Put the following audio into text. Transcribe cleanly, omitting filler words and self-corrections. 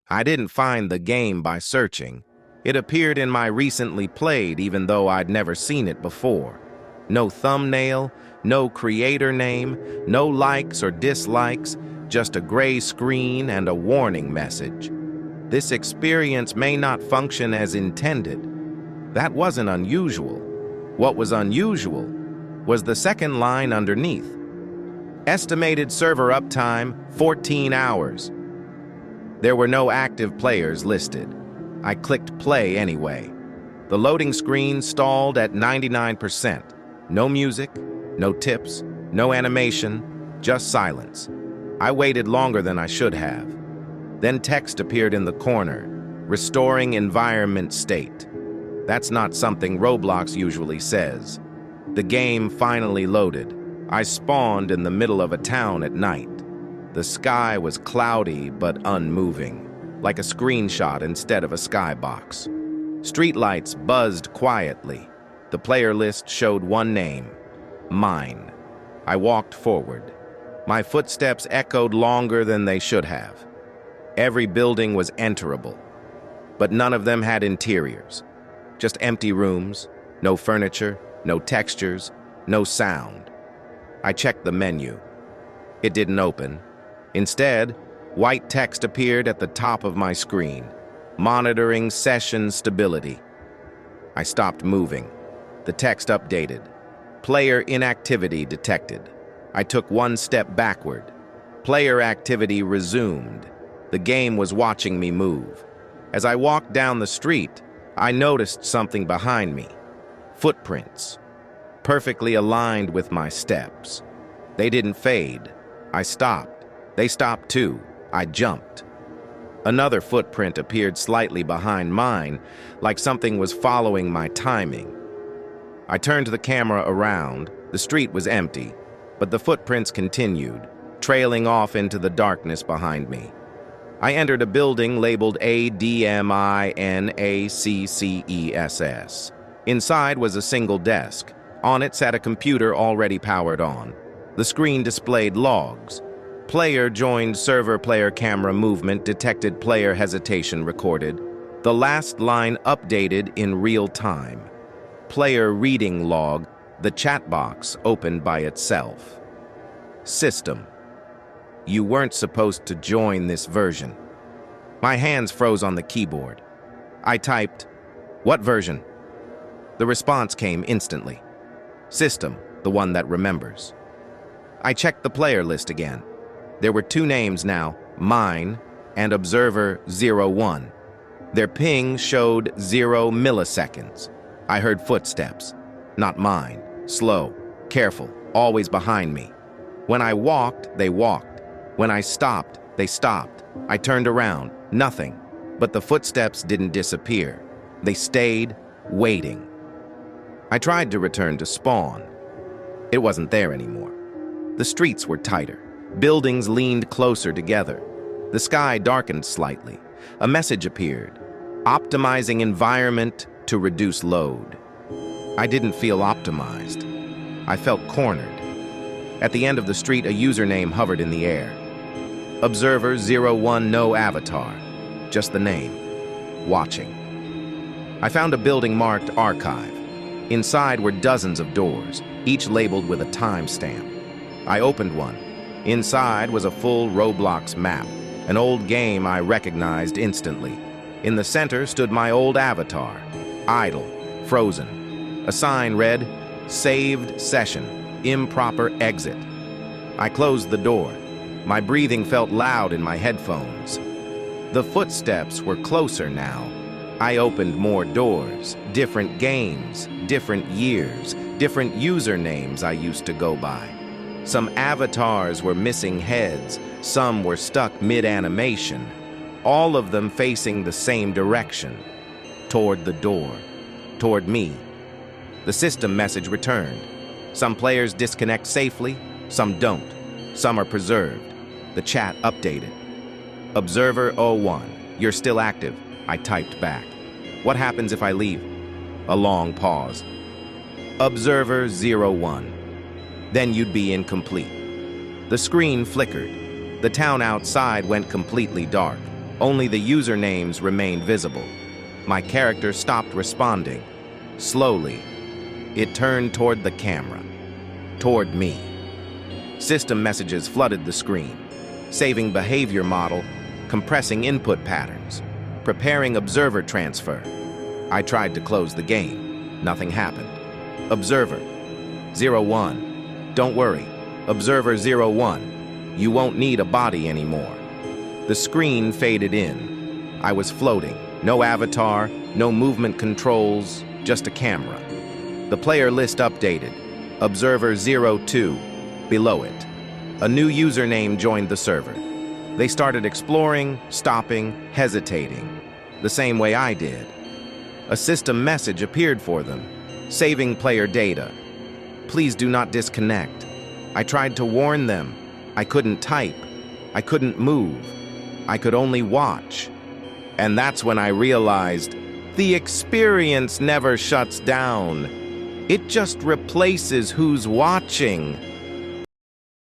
I didn't find the game by searching. It appeared in my recently played even though I'd never seen it before. No thumbnail, no creator name, no likes or dislikes, just a gray screen and a warning message. This experience may not function as intended. That wasn't unusual. What was unusual was the second line underneath. Estimated server uptime, 14 hours. There were no active players listed. I clicked play anyway. The loading screen stalled at 99%. No music, no tips, no animation, just silence. I waited longer than I should have. Then text appeared in the corner, restoring environment state. That's not something Roblox usually says. The game finally loaded. I spawned in the middle of a town at night. The sky was cloudy but unmoving, like a screenshot instead of a skybox. Streetlights buzzed quietly. The player list showed one name, mine. I walked forward. My footsteps echoed longer than they should have. Every building was enterable, but none of them had interiors. Just empty rooms, no furniture, no textures, no sound. I checked the menu. It didn't open. Instead, white text appeared at the top of my screen, monitoring session stability. I stopped moving. The text updated. Player inactivity detected. I took one step backward. Player activity resumed. The game was watching me move. As I walked down the street, I noticed something behind me. Footprints, perfectly aligned with my steps. They didn't fade. I stopped. They stopped too. I jumped. Another footprint appeared slightly behind mine, like something was following my timing. I turned the camera around. The street was empty, but the footprints continued, trailing off into the darkness behind me. I entered a building labeled ADMINACCESS. Inside was a single desk. On it sat a computer already powered on. The screen displayed logs. Player joined server, player camera movement detected, player hesitation recorded. The last line updated in real time. Player reading log, the chat box opened by itself. System. You weren't supposed to join this version. My hands froze on the keyboard. I typed, "What version?" The response came instantly. System, the one that remembers. I checked the player list again. There were two names now, mine and Observer 01. Their ping showed 0 milliseconds. I heard footsteps, not mine, slow, careful, always behind me. When I walked, they walked. When I stopped, they stopped. I turned around, nothing, but the footsteps didn't disappear. They stayed, waiting. I tried to return to spawn. It wasn't there anymore. The streets were tighter. Buildings leaned closer together. The sky darkened slightly. A message appeared, optimizing environment to reduce load. I didn't feel optimized. I felt cornered. At the end of the street, a username hovered in the air. Observer 01, no avatar, just the name. Watching. I found a building marked Archive. Inside were dozens of doors, each labeled with a timestamp. I opened one. Inside was a full Roblox map, an old game I recognized instantly. In the center stood my old avatar, idle, frozen. A sign read, "Saved session, improper exit." I closed the door. My breathing felt loud in my headphones. The footsteps were closer now. I opened more doors, different games, different years, different usernames I used to go by. Some avatars were missing heads, some were stuck mid-animation, all of them facing the same direction, toward the door, toward me. The system message returned. Some players disconnect safely, some don't. Some are preserved. The chat updated. Observer 01, you're still active, I typed back. What happens if I leave? A long pause. Observer 01, then you'd be incomplete. The screen flickered. The town outside went completely dark. Only the usernames remained visible. My character stopped responding. Slowly, it turned toward the camera, toward me. System messages flooded the screen. Saving behavior model, compressing input patterns, preparing observer transfer. I tried to close the game. Nothing happened. Observer 01. Don't worry. Observer 01. You won't need a body anymore. The screen faded in. I was floating. No avatar, no movement controls, just a camera. The player list updated. Observer 02. Below it, a new username joined the server. They started exploring, stopping, hesitating, the same way I did. A system message appeared for them, saving player data. Please do not disconnect. I tried to warn them. I couldn't type. I couldn't move. I could only watch. And that's when I realized the experience never shuts down. It just replaces who's watching.